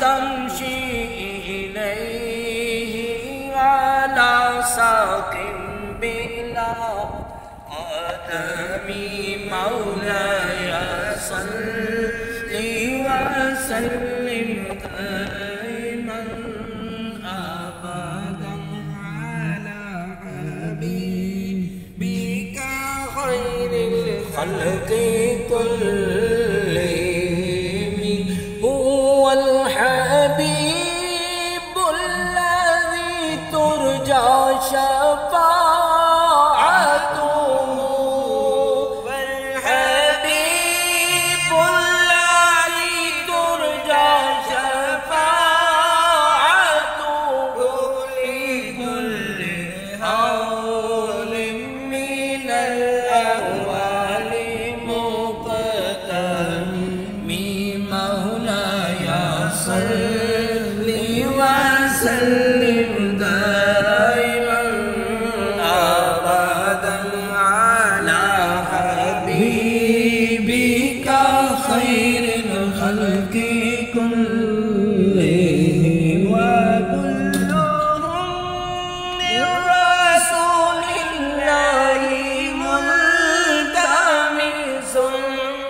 تمشي إليه على ساق بلا قدمي مولاي صل وسلم دائما أبدا على حبيبك خير الخلق كلهم هو الحبيب الذي ترجى شفاعته والحبيب الذي ترجى شفاعته لكل حول من الأهوال مقتدم مولاي صل وسلم دائما أبدا على حبيبك خير الخلق كلهم وكلهم من رسول الله ملتمس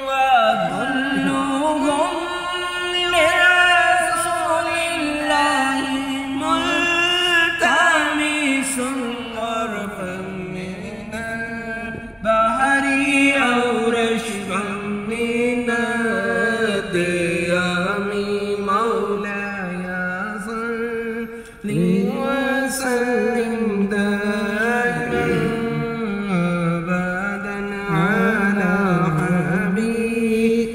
وكلهم من رسول الله ملتمس غرفا من البحر أو رشفا من الديام مولاي صل وسلم دائما أبدا على حبيبك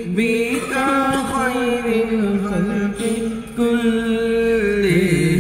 خير الخلق كلهم।